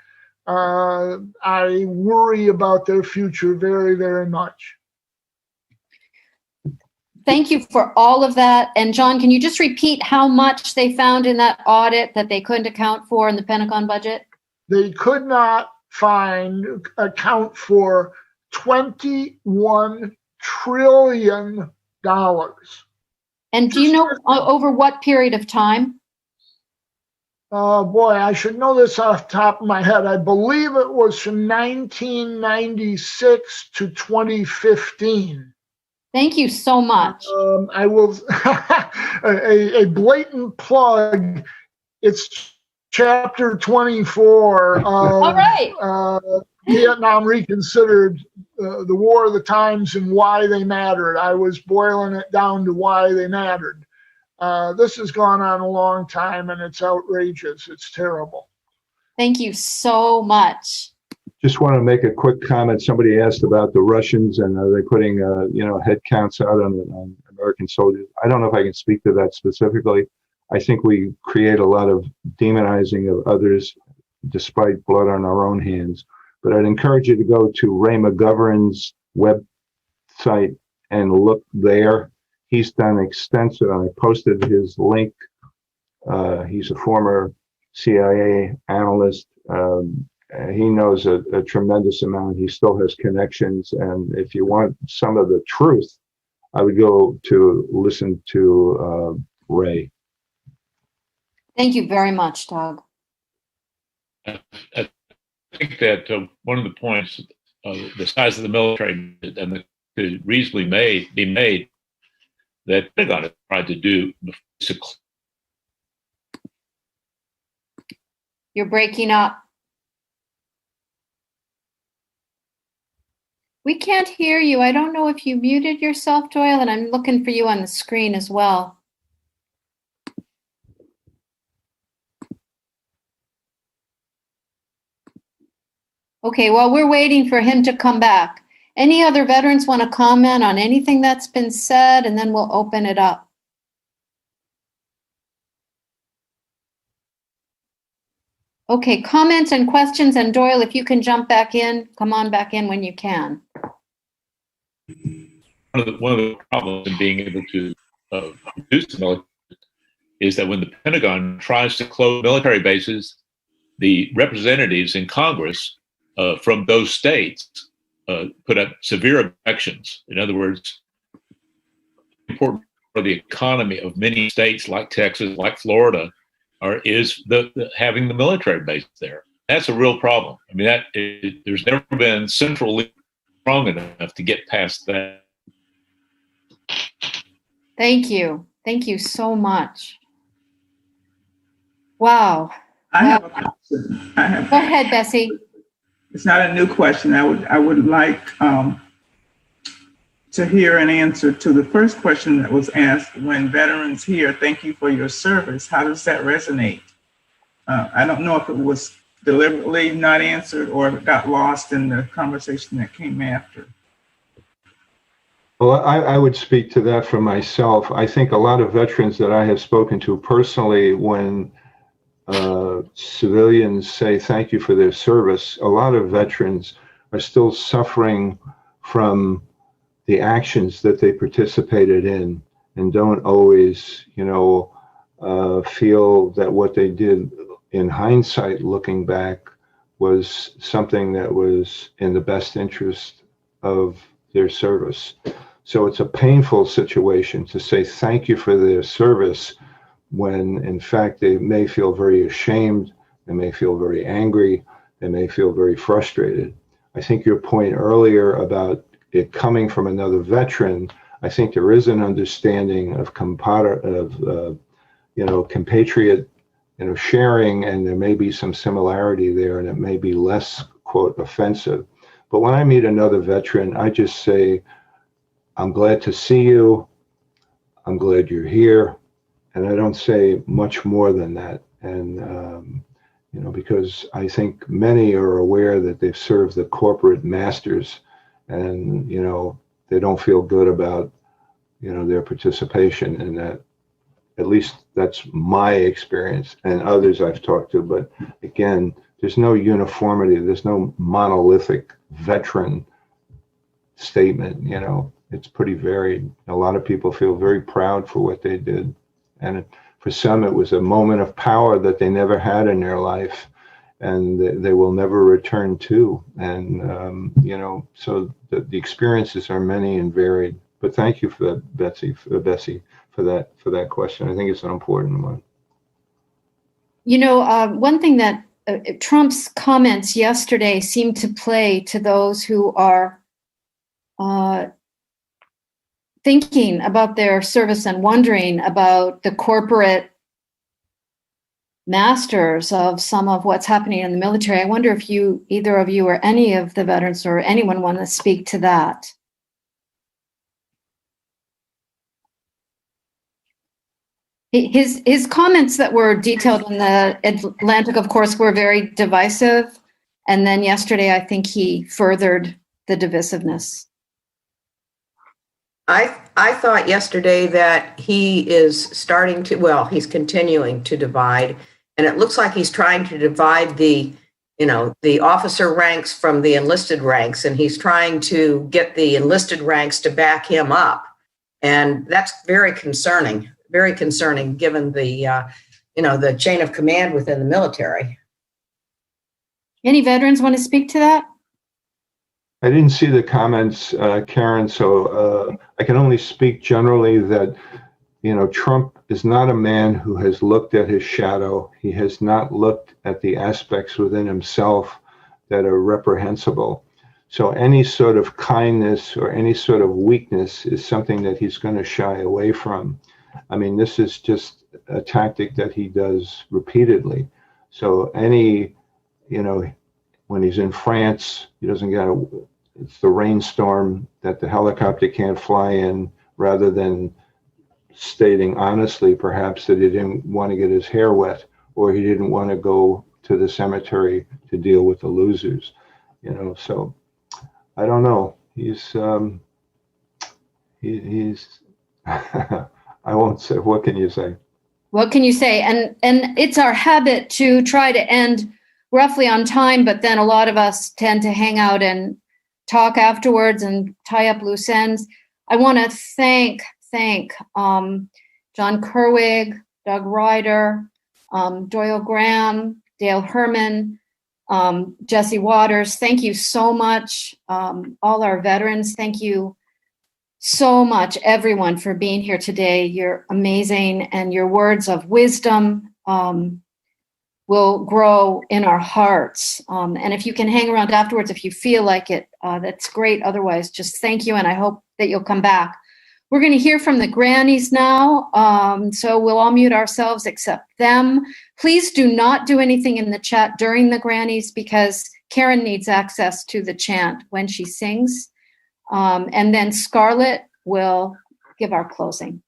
I worry about their future very, very much. Thank you for all of that. And John, can you just repeat how much they found in that audit that they couldn't account for in the Pentagon budget? They could not account for $21 trillion. And do you know over what period of time? Boy, I should know this off the top of my head. I believe it was from 1996 to 2015. Thank you so much. I will, a blatant plug. It's chapter 24 of all right. Vietnam Reconsidered, the War of the Times and Why They Mattered. I was boiling it down to why they mattered. This has gone on a long time, and it's outrageous. It's terrible. Thank you so much. Just want to make a quick comment. Somebody asked about the Russians and are they putting, head counts out on American soldiers. I don't know if I can speak to that specifically. I think we create a lot of demonizing of others despite blood on our own hands. But I'd encourage you to go to Ray McGovern's website and look there. He's done extensive, I posted his link. He's a former CIA analyst. He knows a tremendous amount. He still has connections. And if you want some of the truth, I would go to listen to Ray. Thank you very much, Doug. I think that one of the points, the size of the military, and could reasonably be made that Pentagon has tried to do. You're breaking up. We can't hear you. I don't know if you muted yourself, Doyle, and I'm looking for you on the screen as well. Okay, well, we're waiting for him to come back. Any other veterans want to comment on anything that's been said, and then we'll open it up. Okay, comments and questions, and Doyle, if you can jump back in, come on back in when you can. One of the problems in being able to reduce the military is that when the Pentagon tries to close military bases, the representatives in Congress from those states put up severe objections. In other words, important for the economy of many states like Texas, like Florida, is having the military base there. That's a real problem. I mean, there's never been central leadership strong enough to get past that. Thank you. Thank you so much. Wow. I have a question. Go ahead, Bessie. It's not a new question. I would like to hear an answer to the first question that was asked. When veterans hear "thank you for your service," how does that resonate? I don't know if it was deliberately not answered or if it got lost in the conversation that came after. Well, I would speak to that for myself. I think a lot of veterans that I have spoken to personally, when civilians say thank you for their service, a lot of veterans are still suffering from the actions that they participated in and don't always, feel that what they did in hindsight, looking back, was something that was in the best interest of their service. So it's a painful situation to say thank you for their service when in fact they may feel very ashamed, they may feel very angry, they may feel very frustrated. I think your point earlier about it coming from another veteran, I think there is an understanding of compatriot, sharing, and there may be some similarity there, and it may be less, quote, offensive. But when I meet another veteran, I just say, I'm glad to see you. I'm glad you're here. And I don't say much more than that. And, because I think many are aware that they've served the corporate masters and, they don't feel good about, their participation in that. At least that's my experience and others I've talked to. But again, there's no uniformity. There's no monolithic veteran statement, It's pretty varied. A lot of people feel very proud for what they did. And for some, it was a moment of power that they never had in their life and they will never return to. And, so the experiences are many and varied. But thank you for that, Bessie, for that question. I think it's an important one. One thing that Trump's comments yesterday seemed to play to those who are thinking about their service and wondering about the corporate masters of some of what's happening in the military. I wonder if either of you or any of the veterans or anyone want to speak to that. His comments that were detailed in the Atlantic, of course, were very divisive. And then yesterday, I think he furthered the divisiveness. I thought yesterday that he is he's continuing to divide. And it looks like he's trying to divide the officer ranks from the enlisted ranks. And he's trying to get the enlisted ranks to back him up. And that's very concerning given the, the chain of command within the military. Any veterans want to speak to that? I didn't see the comments, Karen, so I can only speak generally that, Trump is not a man who has looked at his shadow. He has not looked at the aspects within himself that are reprehensible. So any sort of kindness or any sort of weakness is something that he's going to shy away from. I mean, this is just a tactic that he does repeatedly. So when he's in France, he doesn't it's the rainstorm that the helicopter can't fly in, rather than stating honestly, perhaps, that he didn't want to get his hair wet or he didn't want to go to the cemetery to deal with the losers, so I don't know. He's I won't say, what can you say? What can you say? And it's our habit to try to end roughly on time, but then a lot of us tend to hang out and talk afterwards and tie up loose ends. I want to thank John Kerwig, Doug Ryder, Doyle Graham, Dale Herman, Jesse Waters, thank you so much. All our veterans, thank you so much, everyone, for being here today. You're amazing, and your words of wisdom will grow in our hearts. And if you can hang around afterwards, if you feel like it, that's great. Otherwise, just thank you, and I hope that you'll come back. We're going to hear from the grannies now, so we'll all mute ourselves except them. Please do not do anything in the chat during the grannies, because Karen needs access to the chant when she sings. And then Scarlett will give our closing.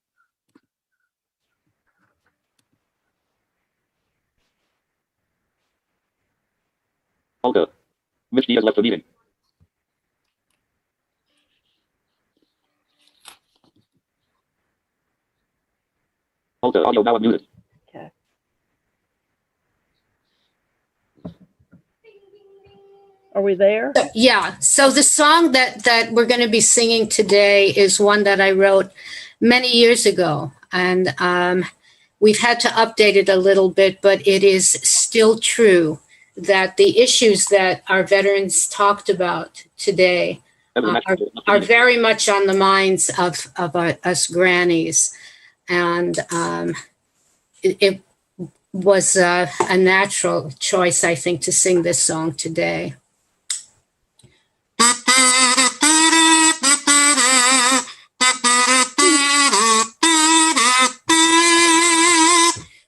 Olga, Mitch Diaz left the meeting. Olga, audio now unmuted. Okay. Are we there? Yeah. So the song that we're going to be singing today is one that I wrote many years ago, and we've had to update it a little bit, but it is still true that the issues that our veterans talked about today are very much on the minds of us grannies. And it was a natural choice, I think, to sing this song today.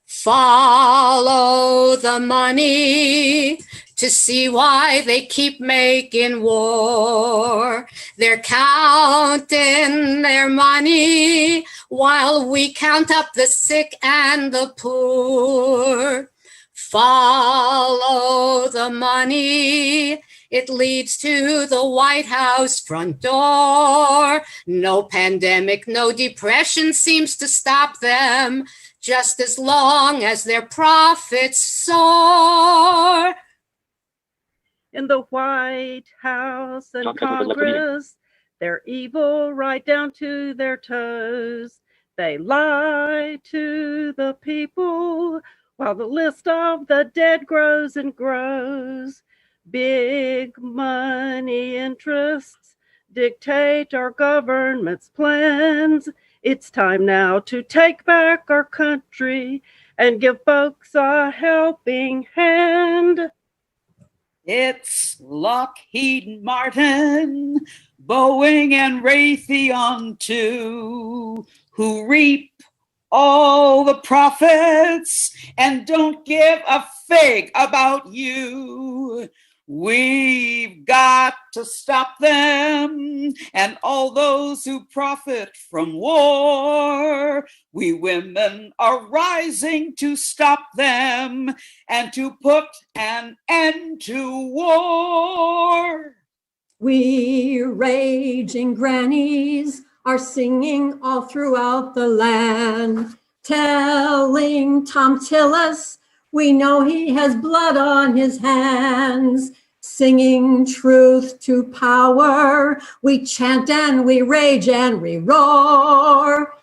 Follow the money to see why they keep making war. They're counting their money while we count up the sick and the poor. Follow the money. It leads to the White House front door. No pandemic, no depression seems to stop them, just as long as their profits soar. In the White House and Congress, they're evil right down to their toes. They lie to the people while the list of the dead grows and grows. Big money interests dictate our government's plans. It's time now to take back our country and give folks a helping hand. It's Lockheed Martin, Boeing, and Raytheon too, who reap all the profits and don't give a fig about you. We've got to stop them and all those who profit from war. We women are rising to stop them and to put an end to war. We raging grannies are singing all throughout the land, telling Tom Tillis we know he has blood on his hands. Singing truth to power, we chant and we rage and we roar.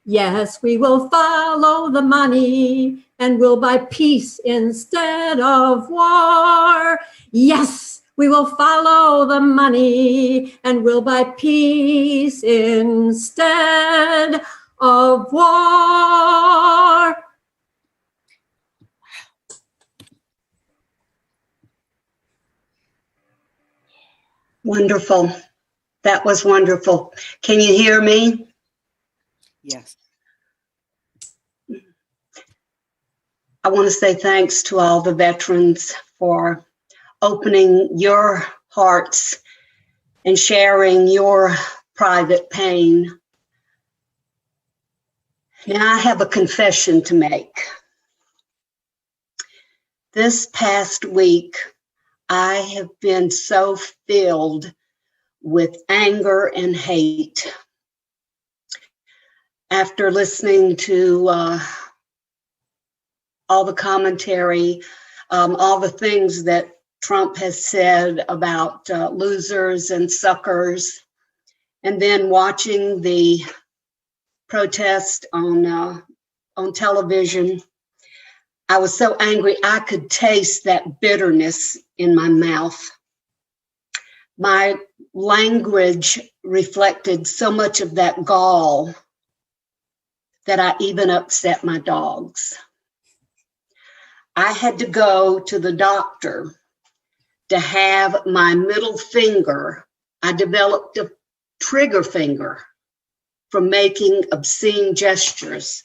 Yes, we will follow the money and we'll buy peace instead of war. Yes, we will follow the money and we'll buy peace instead of war. Wonderful. That was wonderful. Can you hear me? Yes. I want to say thanks to all the veterans for opening your hearts and sharing your private pain. Now I have a confession to make. This past week, I have been so filled with anger and hate after listening to all the commentary, all the things that Trump has said about losers and suckers, and then watching the protest on television. I was so angry, I could taste that bitterness in my mouth. My language reflected so much of that gall that I even upset my dogs. I had to go to the doctor to have my middle finger. I developed a trigger finger from making obscene gestures.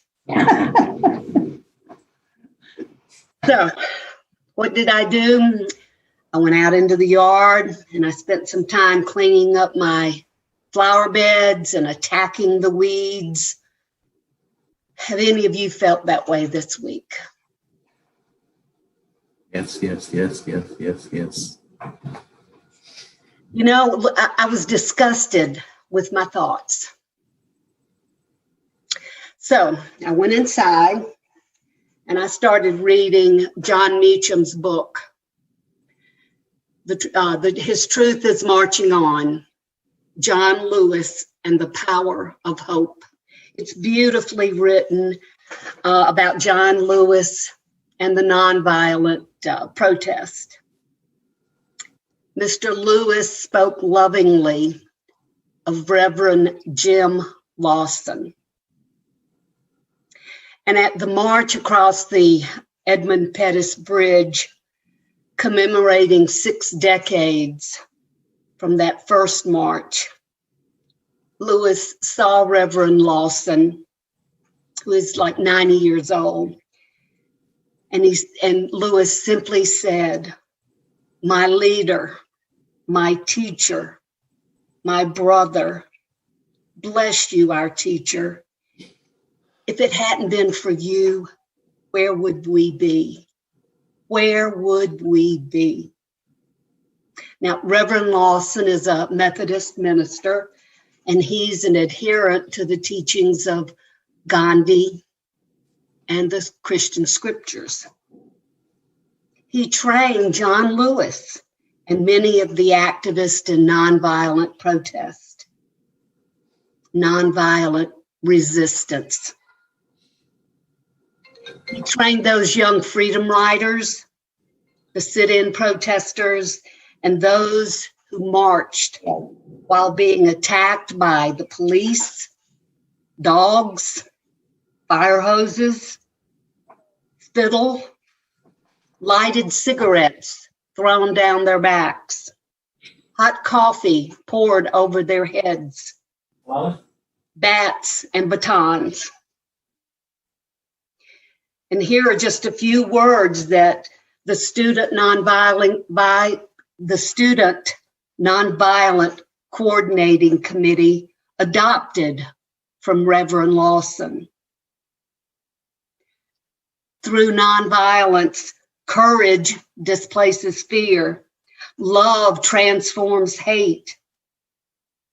So, what did I do? I went out into the yard and I spent some time cleaning up my flower beds and attacking the weeds. Have any of you felt that way this week? Yes. You know, I was disgusted with my thoughts. So I went inside and I started reading John Meacham's book, His Truth is Marching On, John Lewis and the Power of Hope. It's beautifully written about John Lewis and the nonviolent protest. Mr. Lewis spoke lovingly of Reverend Jim Lawson. And at the march across the Edmund Pettus Bridge, commemorating 6 decades from that first march, Lewis saw Reverend Lawson, who is like 90 years old, and Lewis simply said, "My leader, my teacher, my brother, bless you, our teacher. If it hadn't been for you, where would we be? Where would we be?" Now, Reverend Lawson is a Methodist minister, and he's an adherent to the teachings of Gandhi and the Christian scriptures. He trained John Lewis and many of the activists in nonviolent protest, nonviolent resistance. He trained those young freedom riders, the sit-in protesters, and those who marched while being attacked by the police, dogs, fire hoses, spittle, lighted cigarettes thrown down their backs, hot coffee poured over their heads, bats and batons. And here are just a few words that the Student Nonviolent Coordinating Committee adopted from Reverend Lawson. Through nonviolence, courage displaces fear. Love transforms hate.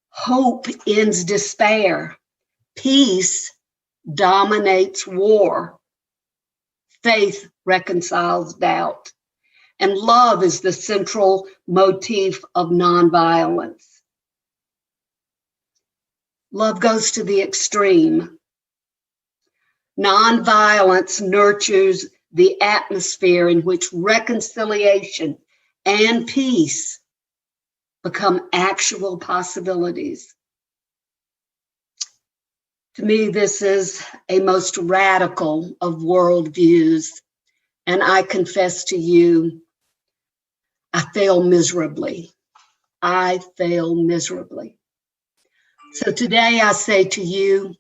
Hope ends despair. Peace dominates war. Faith reconciles doubt. And love is the central motif of nonviolence. Love goes to the extreme. Nonviolence nurtures the atmosphere in which reconciliation and peace become actual possibilities. To me, this is a most radical of worldviews, and I confess to you, I fail miserably. I fail miserably. So today I say to you,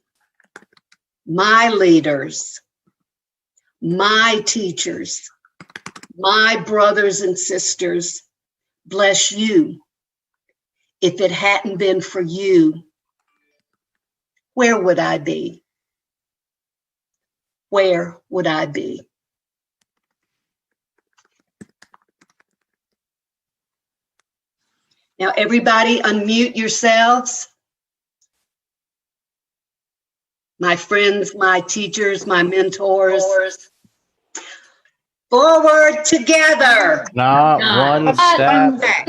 my leaders, my teachers, my brothers and sisters, bless you. If it hadn't been for you, where would I be? Where would I be? Now, everybody unmute yourselves. My friends, my teachers, my mentors. Forward together. Not one step back.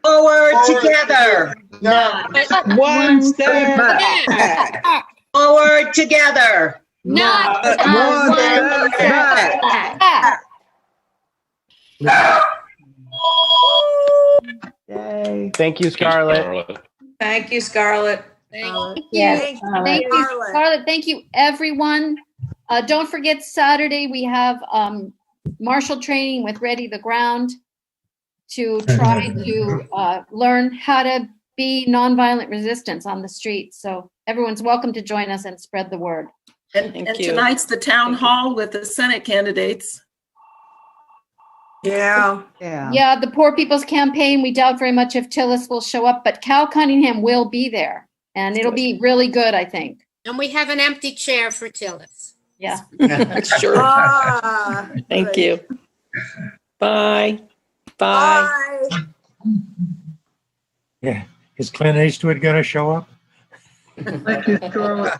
Forward together. Not one step back. Forward together. Not one step back. Yay. Thank you, Scarlett. Thank you, Scarlett. Thank you. Yes. Thank you, Scarlett. Thank you, everyone. Don't forget Saturday we have martial training with Ready the Ground to try to learn how to be nonviolent resistance on the streets. So everyone's welcome to join us and spread the word. And tonight's the town hall with the Senate candidates. Yeah. Yeah, the Poor People's Campaign, we doubt very much if Tillis will show up, but Cal Cunningham will be there. And it'll be really good, I think. And we have an empty chair for Tillis. Yeah. Sure. Thank you. Bye. Bye. Yeah. Is Clint Eastwood going to show up? Thank you, Scarlett.